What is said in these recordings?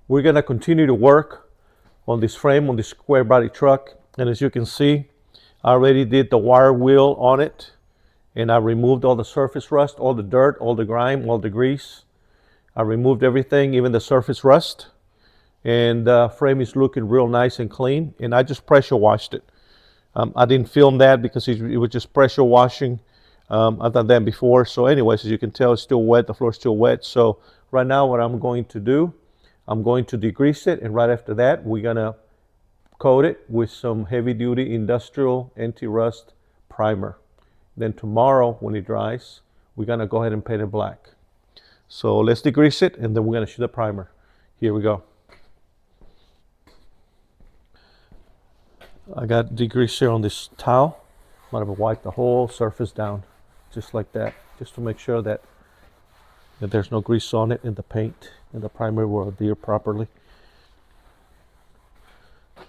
We're gonna continue to work on this frame, on this square body truck. And as you can see, I already did the wire wheel on it, and I removed all the surface rust, all the dirt, all the grime, all the grease. I removed everything, even the surface rust. And the frame is looking real nice and clean. And I just pressure washed it. I didn't film that because it was just pressure washing. I've done that before. So anyways, as you can tell, it's still wet. The floor is still wet. So right now what I'm going to do, I'm going to degrease it. And right after that, we're going to coat it with some heavy duty industrial anti-rust primer. Then tomorrow when it dries, we're going to go ahead and paint it black. So let's degrease it and then we're going to shoot the primer. Here we go. I got degreaser on this towel. I'm going to wipe the whole surface down just like that, just to make sure that there's no grease on it and the paint and the primer will adhere properly. Look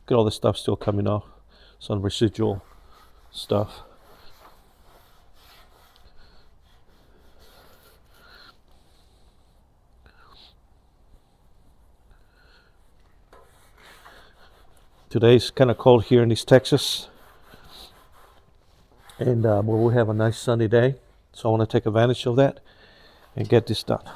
at all this stuff still coming off, some residual stuff. Today's kind of cold here in East Texas, and we'll have a nice sunny day, so I want to take advantage of that and get this done.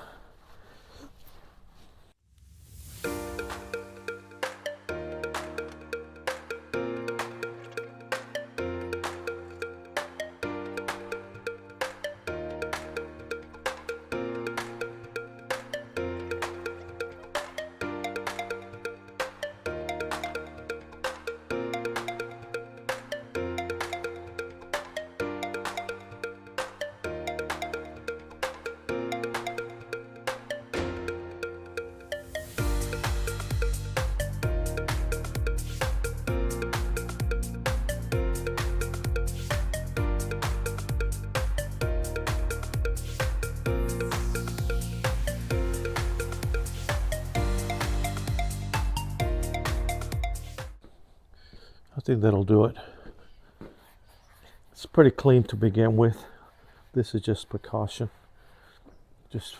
I think that'll do it. It's pretty clean to begin with. This is just precaution, just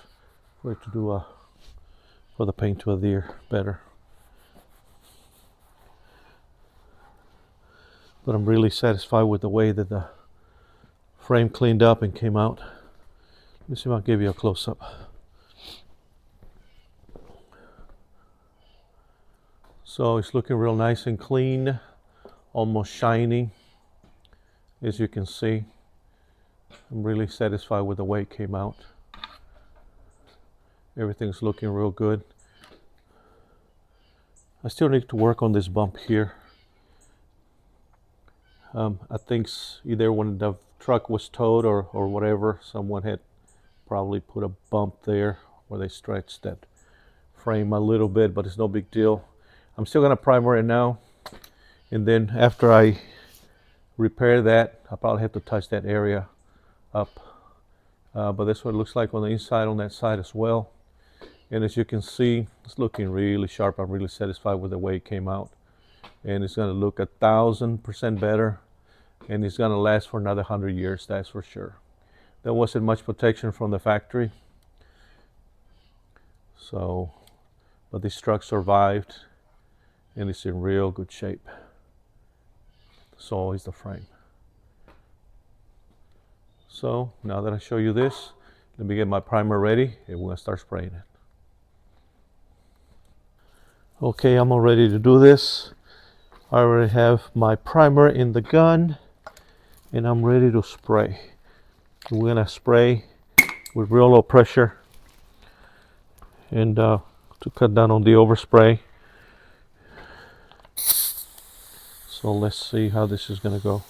for it to do for the paint to adhere better. But I'm really satisfied with the way that the frame cleaned up and came out. Let me see if I'll give you a close-up. So it's looking real nice and clean, almost shiny, as you can see. I'm really satisfied with the way it came out. Everything's looking real good. I still need to work on this bump here. I think either when the truck was towed or whatever, someone had probably put a bump there where they stretched that frame a little bit, but it's no big deal. I'm still gonna primer it now, and then after I repair that, I'll probably have to touch that area up. But that's what it looks like on the inside on that side as well. And as you can see, it's looking really sharp. I'm really satisfied with the way it came out. And it's gonna look 1,000% better, and it's gonna last for another 100 years, that's for sure. There wasn't much protection from the factory. So, but this truck survived, and it's in real good shape. So is the frame. So now that I show you this, let me get my primer ready and we're gonna start spraying it. Okay, I'm all ready to do this. I already have my primer in the gun and I'm ready to spray. We're gonna spray with real low pressure and to cut down on the overspray. So let's see how this is gonna go.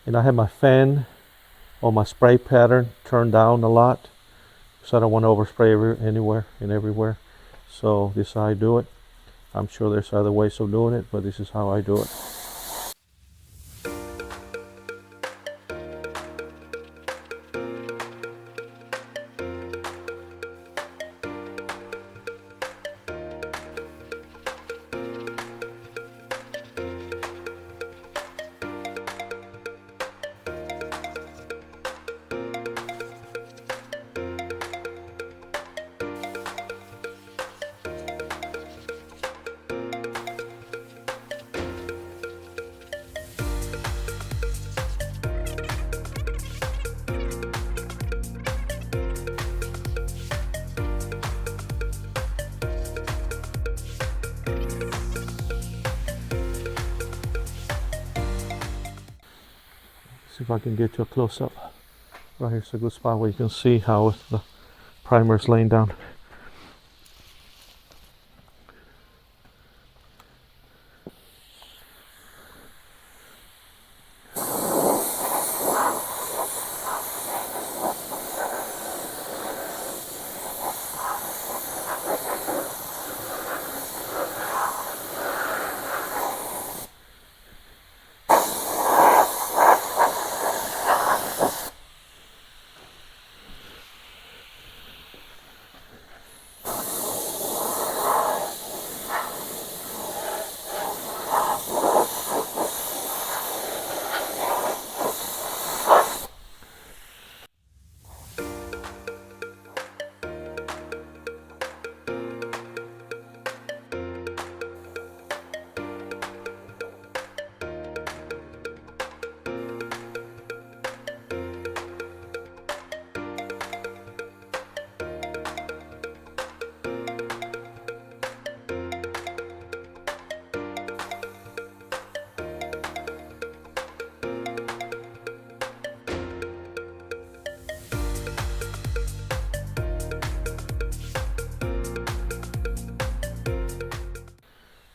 And I have my fan or my spray pattern turned down a lot, so I don't want to overspray anywhere and everywhere. So this is how I do it. I'm sure there's other ways of doing it, but this is how I do it. if I can get you a close-up. Right here's a good spot where you can see how the primer is laying down.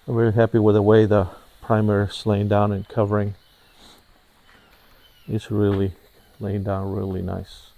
I'm very happy with the way the primer is laying down and covering. It's really laying down really nice.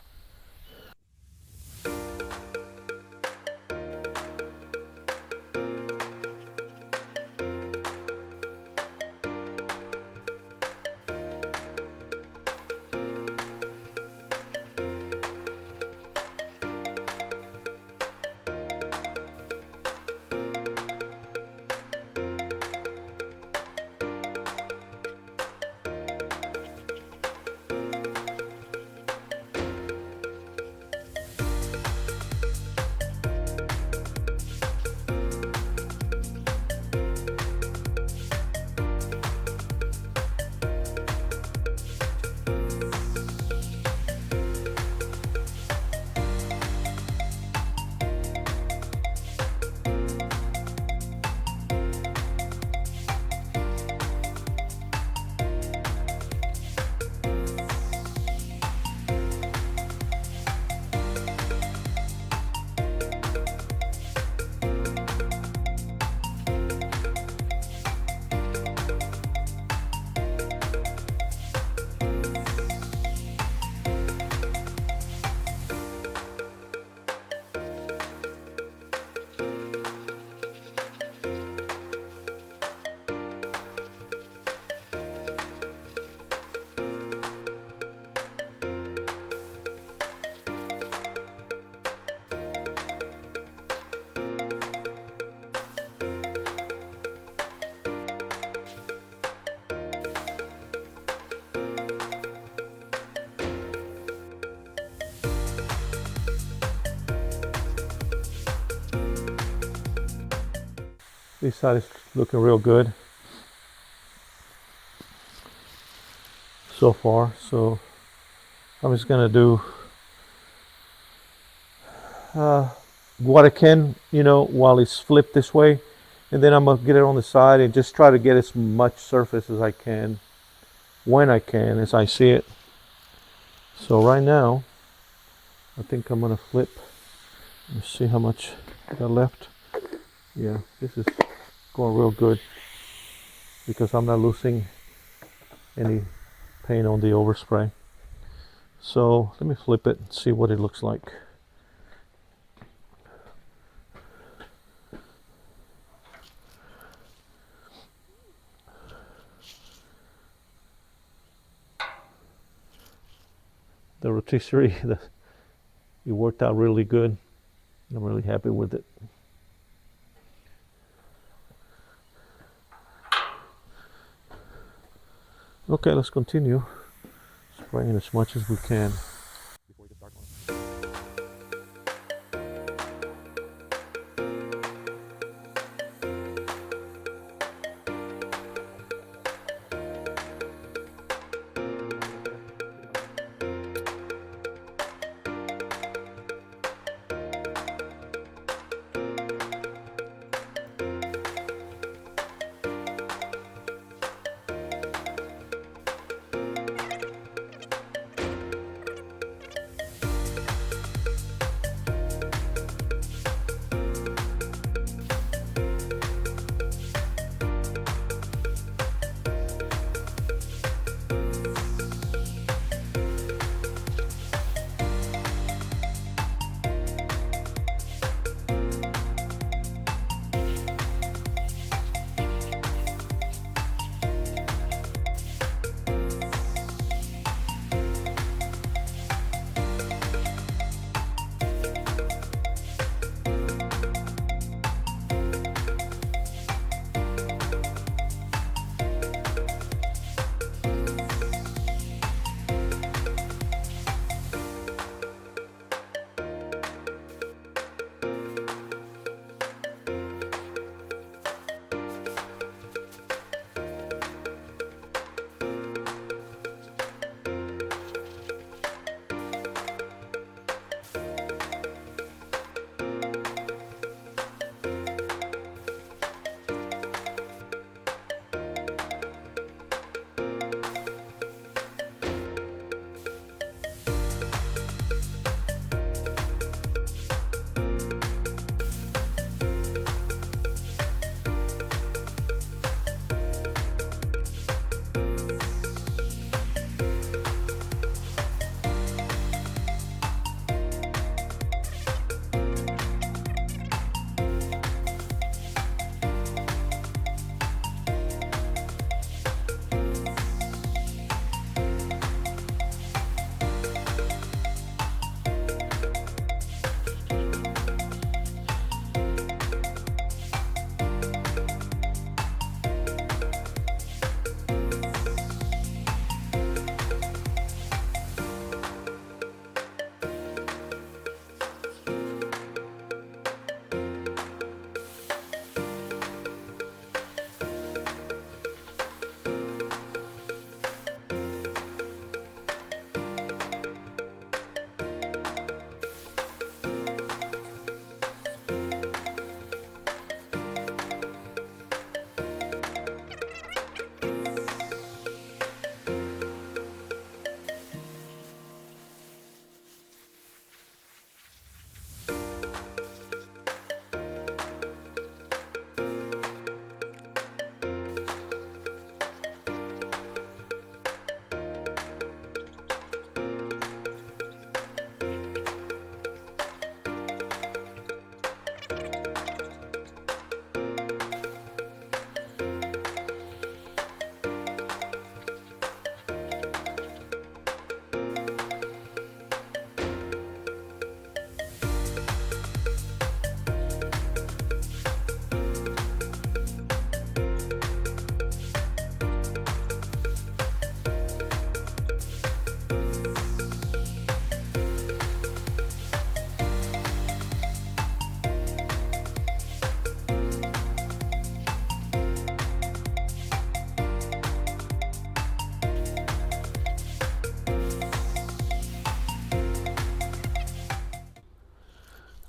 This side is looking real good so far, so I'm just gonna do what I can, while it's flipped this way, and then I'm gonna get it on the side and just try to get as much surface as I can when I can, as I see it. So right now I think I'm gonna flip. Let's see how much I got left. Yeah, this is going real good because I'm not losing any paint on the overspray. So let me flip it and see what it looks like. The rotisserie, it worked out really good. I'm really happy with it. Okay, let's continue spraying as much as we can.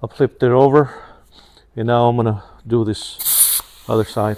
I flipped it over, and now I'm gonna do this other side.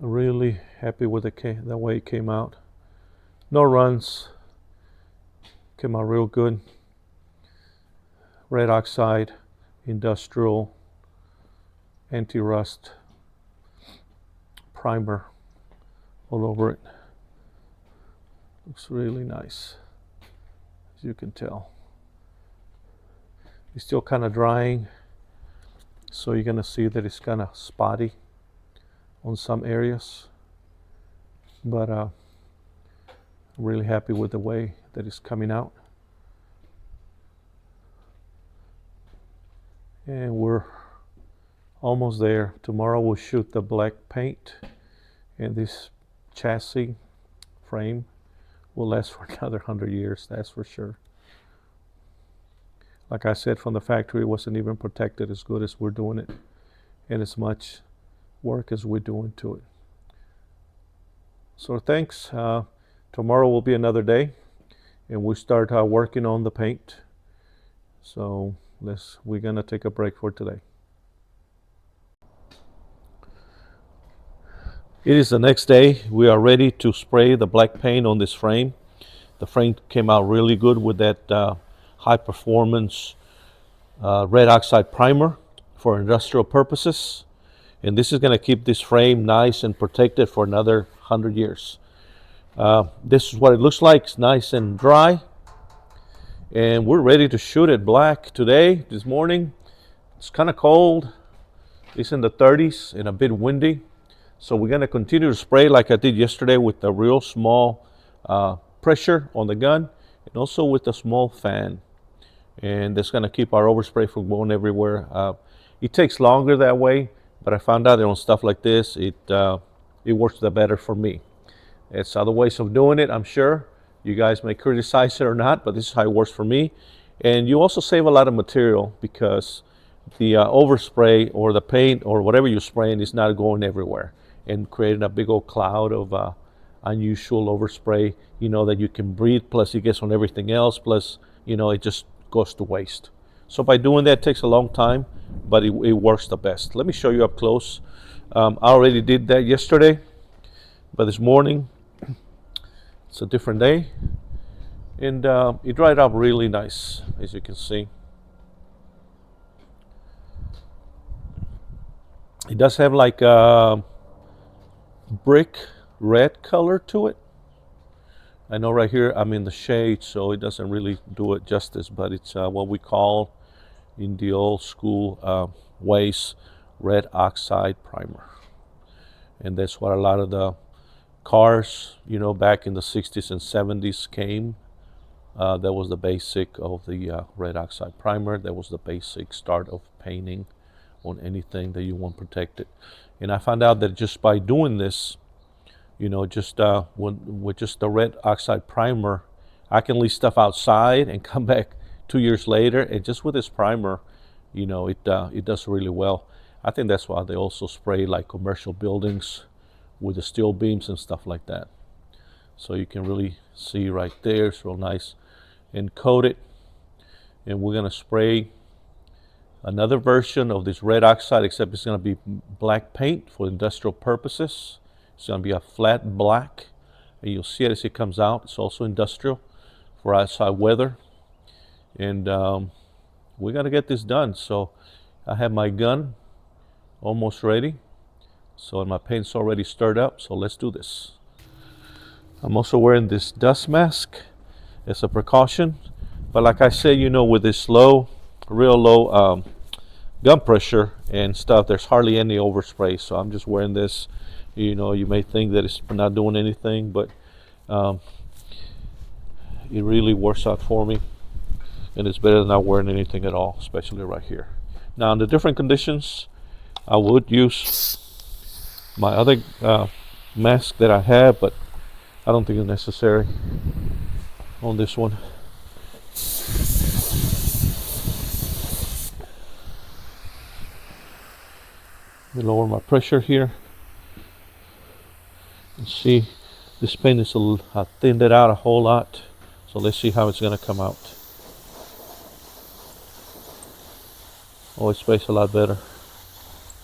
Really happy with the way it came out. No runs. Came out real good. Red oxide, industrial, anti-rust primer all over it. Looks really nice, as you can tell. It's still kind of drying, so you're gonna see that it's kind of spotty on some areas, but I'm really happy with the way that it's coming out. And we're almost there. Tomorrow we'll shoot the black paint, and this chassis frame will last for another 100 years, that's for sure. Like I said, from the factory, it wasn't even protected as good as we're doing it. and as much work as we're doing to it. So thanks. Tomorrow will be another day, and we start working on the paint. So we're gonna take a break for today. It is the next day. We are ready to spray the black paint on this frame. The frame came out really good with that high performance red oxide primer for industrial purposes. And this is going to keep this frame nice and protected for another 100 years. This is what it looks like. It's nice and dry. And we're ready to shoot it black today, this morning. It's kind of cold. It's in the 30s and a bit windy. So we're going to continue to spray like I did yesterday with a real small pressure on the gun and also with a small fan. And that's going to keep our overspray from going everywhere. It takes longer that way, but I found out that on stuff like this, it works the better for me. It's other ways of doing it, I'm sure. You guys may criticize it or not, but this is how it works for me. And you also save a lot of material because the overspray or the paint or whatever you're spraying is not going everywhere and creating a big old cloud of unusual overspray, that you can breathe, plus it gets on everything else, plus, it just goes to waste. So by doing that, it takes a long time, but it works the best. Let me show you up close. I already did that yesterday, but this morning, it's a different day, and it dried up really nice, as you can see. It does have like a brick red color to it. I know right here I'm in the shade, so it doesn't really do it justice, but it's what we call in the old school ways red oxide primer. And that's what a lot of the cars, back in the 60s and 70s came. That was the basic of the red oxide primer. That was the basic start of painting on anything that you want protected. And I found out that just by doing this, with just the red oxide primer, I can leave stuff outside and come back 2 years later, and just with this primer, it does really well. I think that's why they also spray like commercial buildings with the steel beams and stuff like that. So you can really see right there, it's real nice and coated. And we're gonna spray another version of this red oxide, except it's gonna be black paint for industrial purposes. It's going to be a flat black, and you'll see it as it comes out. It's also industrial for outside weather, and we got to get this done. So I have my gun almost ready, so my paint's already stirred up, so let's do this. I'm also wearing this dust mask as a precaution, but like I said, with this real low gun pressure and stuff, there's hardly any overspray, so I'm just wearing this. You may think that it's not doing anything, but it really works out for me, and it's better than not wearing anything at all, especially right here. Now, in the different conditions, I would use my other mask that I have, but I don't think it's necessary on this one. Let me lower my pressure here. See, this paint is I thinned it out a whole lot, so let's see how it's going to come out. Oh, it sprays a lot better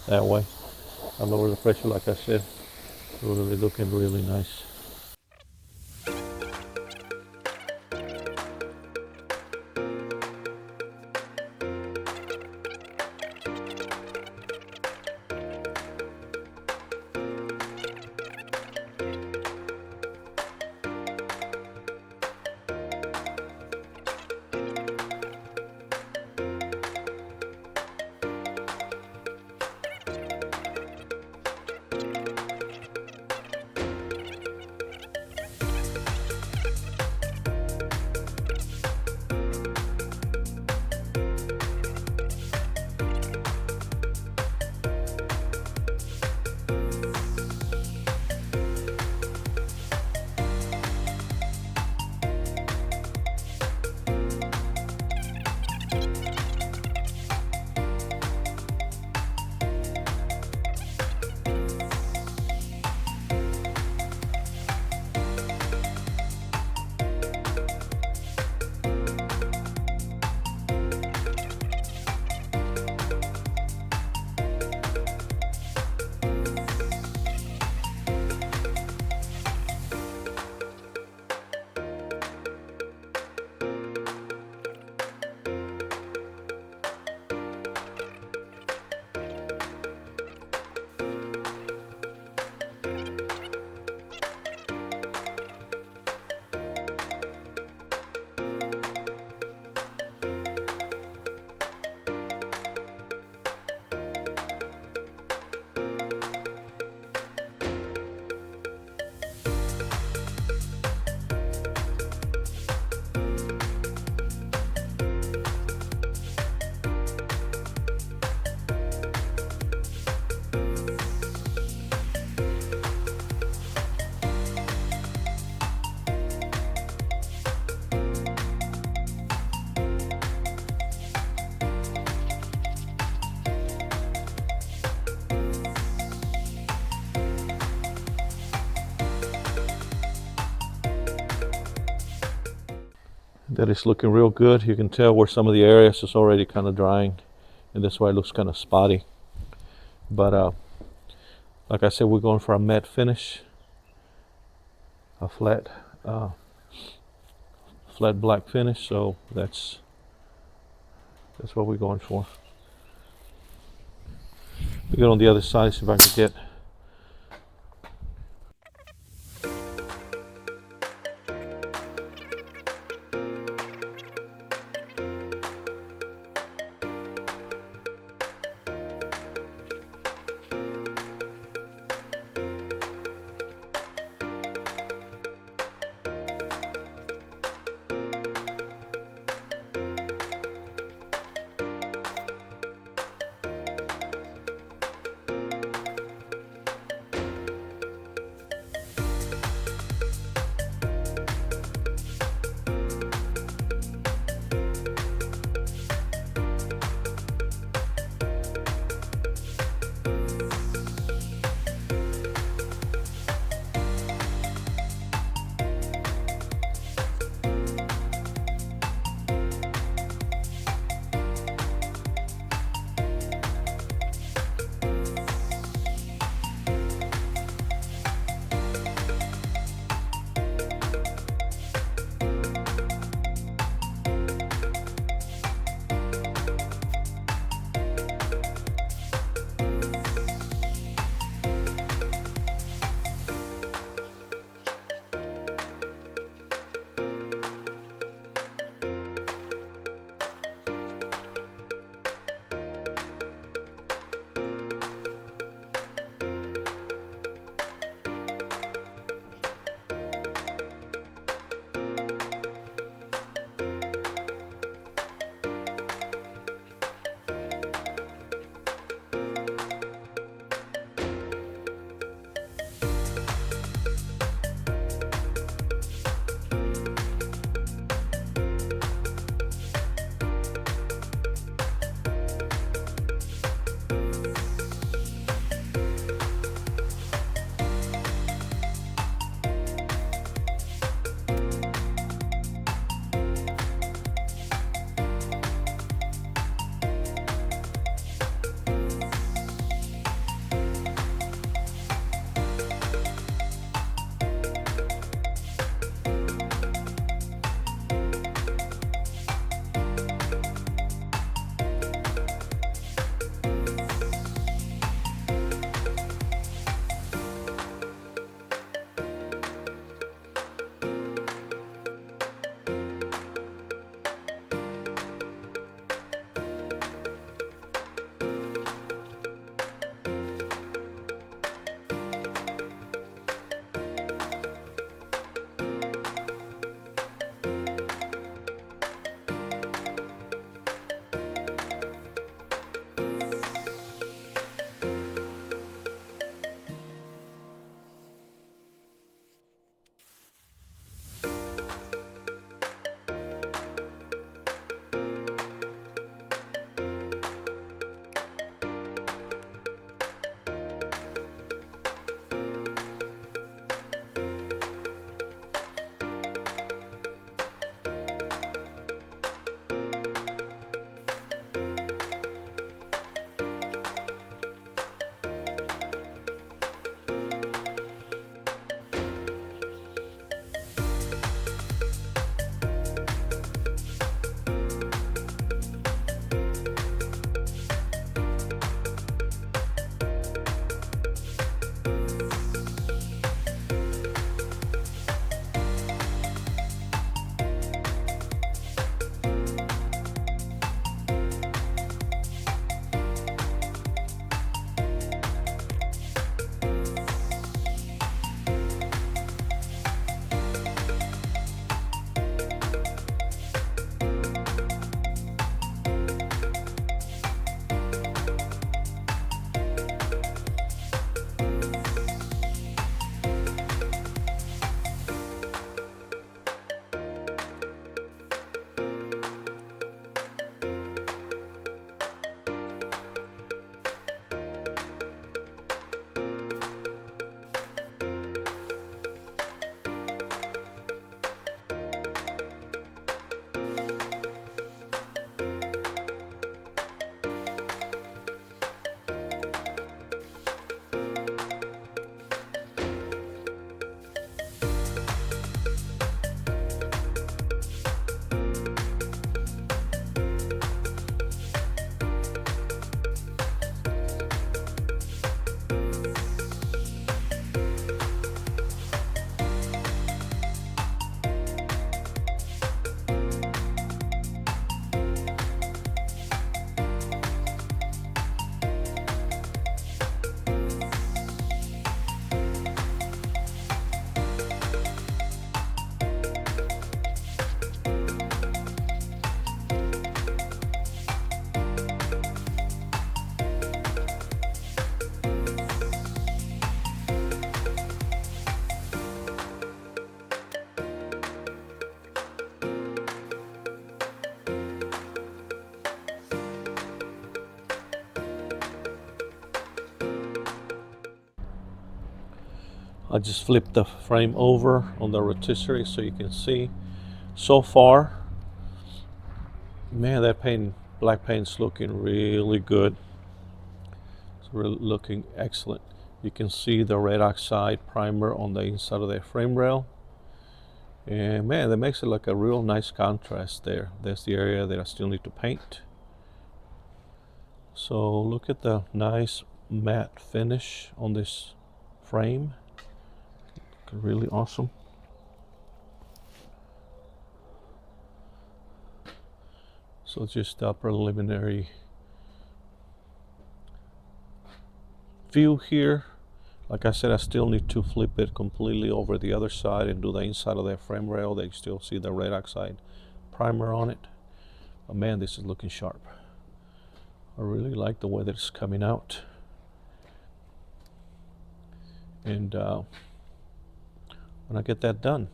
that way. I lower the pressure, like I said. Really looking really nice. that is looking real good. You can tell where some of the areas is already kind of drying, and that's why it looks kind of spotty. But like I said, we're going for a matte finish, a flat black finish. So that's what we're going for. We get on the other side, see if I can get. I just flipped the frame over on the rotisserie so you can see. So far, man, that paint, black paint's looking really good. It's really looking excellent. You can see the red oxide primer on the inside of the frame rail. And man, that makes it like a real nice contrast there. That's the area that I still need to paint. So look at the nice matte finish on this frame. Really awesome. So just a preliminary view here. Like I said, I still need to flip it completely over the other side and do the inside of that frame rail. They still see the red oxide primer on it. But man, this is looking sharp. I really like the way that it's coming out. And when I get that done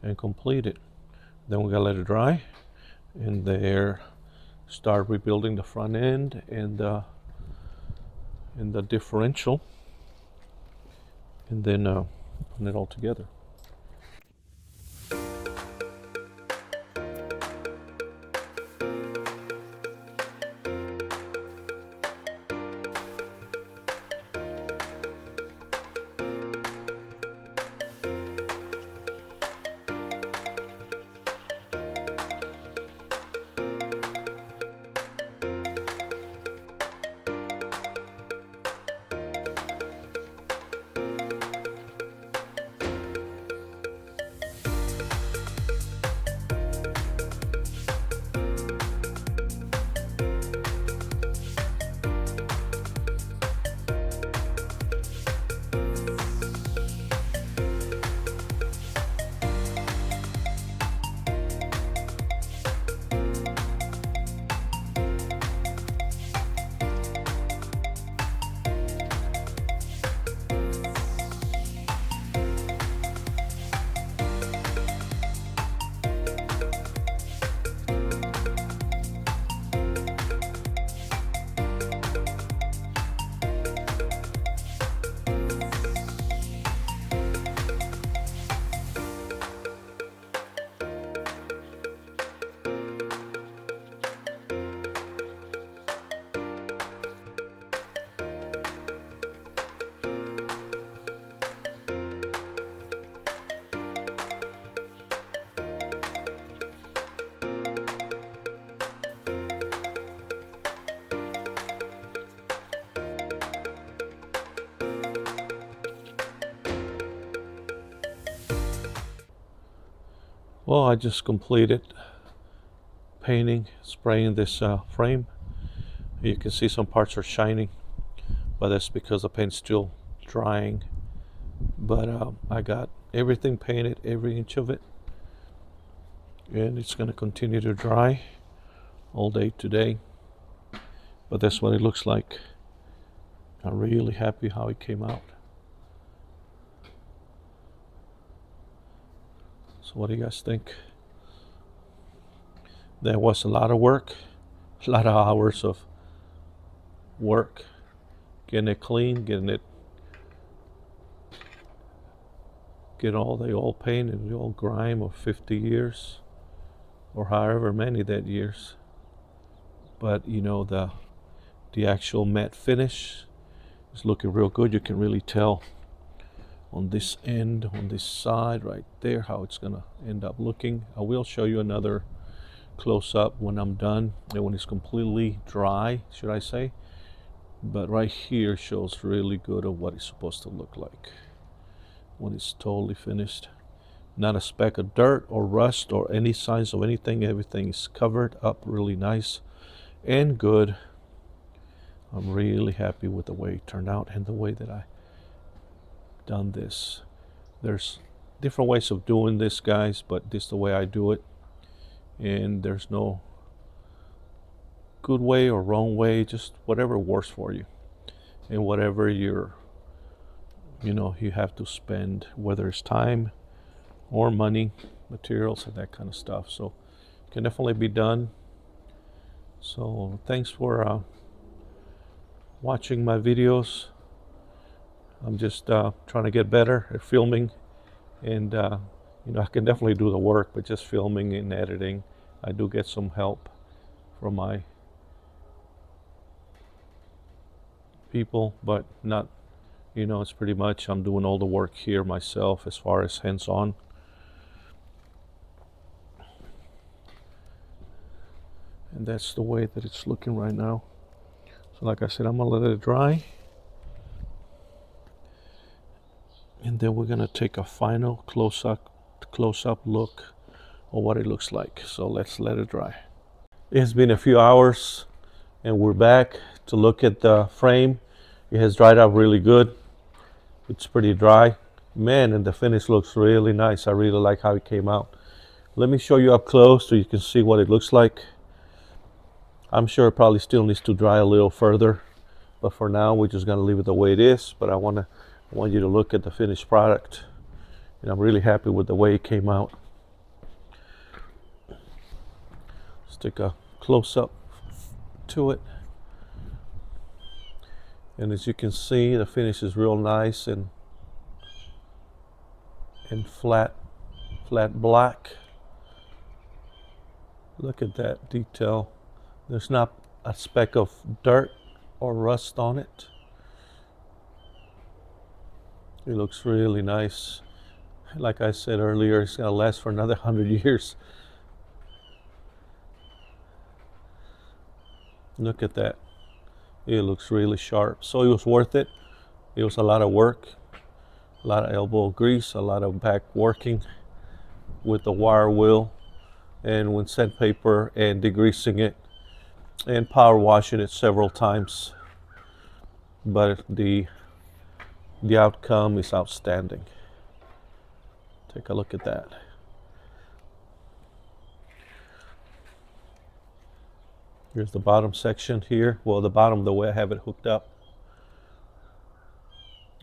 and complete it, then we gotta let it dry and there start rebuilding the front end and the differential, and then put it all together. Well, I just completed painting, spraying this frame. You can see some parts are shining, but that's because the paint's still drying. But I got everything painted, every inch of it, and it's going to continue to dry all day today. But that's what it looks like. I'm really happy how it came out. So what do you guys think? There was a lot of work, a lot of hours of work, getting it clean, get all the old paint and the old grime of 50 years or however many that years. But you know, the actual matte finish is looking real good. You can really tell on this end, on this side right there, how it's gonna end up looking. I will show you another close up when I'm done and when it's completely dry, should I say. But right here shows really good of what it's supposed to look like when it's totally finished. Not a speck of dirt or rust or any signs of anything. Everything is covered up really nice and good. I'm really happy with the way it turned out and the way that I done this. There's different ways of doing this, guys, but this is the way I do it, and there's no good way or wrong way, just whatever works for you and whatever you have to spend, whether it's time or money, materials and that kind of stuff. So it can definitely be done. So thanks for watching my videos. I'm just trying to get better at filming, and I can definitely do the work, but just filming and editing, I do get some help from my people, but not, it's pretty much I'm doing all the work here myself as far as hands-on. And that's the way that it's looking right now. So like I said, I'm gonna let it dry, and then we're gonna take a final close-up look of what it looks like. So let's let it dry. It's been a few hours and we're back to look at the frame. It has dried out really good. It's pretty dry, man, and the finish looks really nice. I really like how it came out. Let me show you up close so you can see what it looks like. I'm sure it probably still needs to dry a little further, but for now we're just gonna leave it the way it is. But I want you to look at the finished product, and I'm really happy with the way it came out. Let's take a close-up to it, and as you can see, the finish is real nice and flat black. Look at that detail. There's not a speck of dirt or rust on it. It looks really nice. Like I said earlier, it's gonna last for another 100 years. Look at that. It looks really sharp. So it was worth it. It was a lot of work, a lot of elbow grease, a lot of back working with the wire wheel and with sandpaper and degreasing it and power washing it several times. But the outcome is outstanding. Take a look at that. Here's the bottom section here. Well, the bottom, the way I have it hooked up.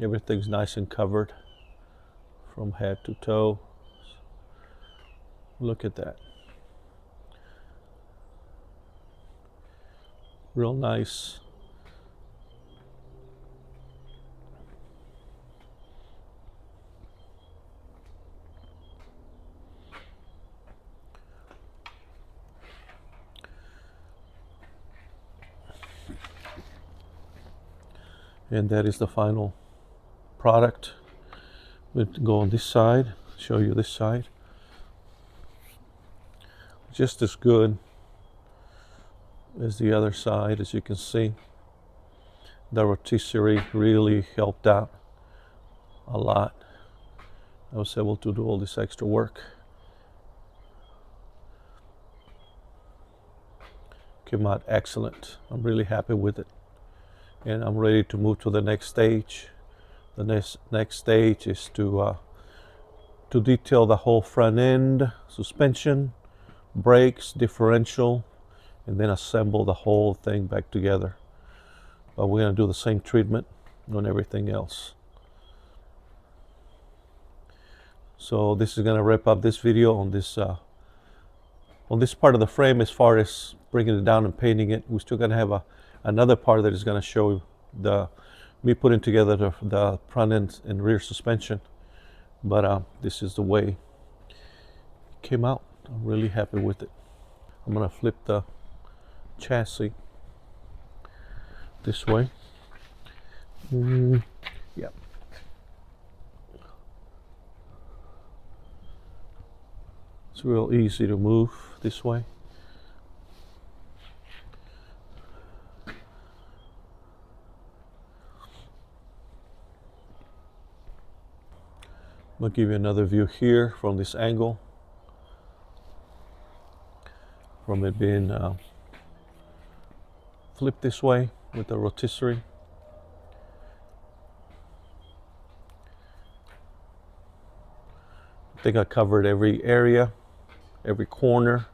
Everything's nice and covered from head to toe. Look at that. Real nice. And that is the final product. We'll go on this side, show you this side. Just as good as the other side, as you can see. The rotisserie really helped out a lot. I was able to do all this extra work. Came out excellent. I'm really happy with it. And I'm ready to move to the next stage. The next stage is to detail the whole front end, suspension, brakes, differential, and then assemble the whole thing back together. But we're going to do the same treatment on everything else. So this is going to wrap up this video on this part of the frame. As far as bringing it down and painting it, we're still going to have another part that is going to show me putting together the front end and rear suspension. But this is the way it came out. I'm really happy with it. I'm going to flip the chassis this way. Yeah. It's real easy to move this way. I'll give you another view here from this angle, from it being flipped this way with the rotisserie. I think I covered every area, every corner,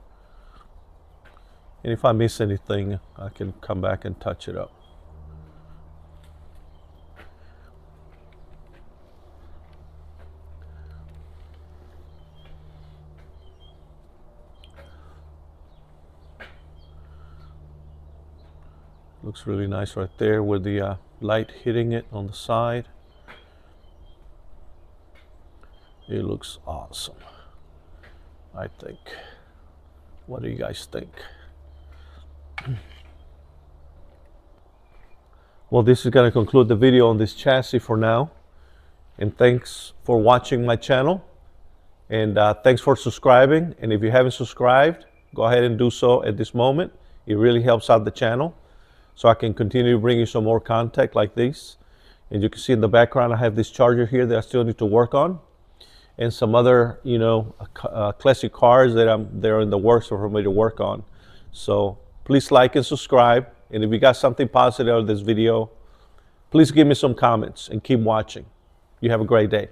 and if I miss anything, I can come back and touch it up. Looks really nice right there with the light hitting it on the side. It looks awesome, I think. What do you guys think? Well, this is going to conclude the video on this chassis for now. And thanks for watching my channel. And thanks for subscribing. And if you haven't subscribed, go ahead and do so at this moment. It really helps out the channel so I can continue to bring you some more content like this. And you can see in the background, I have this charger here that I still need to work on. And some other, classic cars that they're in the works for me to work on. So please like and subscribe. And if you got something positive out of this video, please give me some comments and keep watching. You have a great day.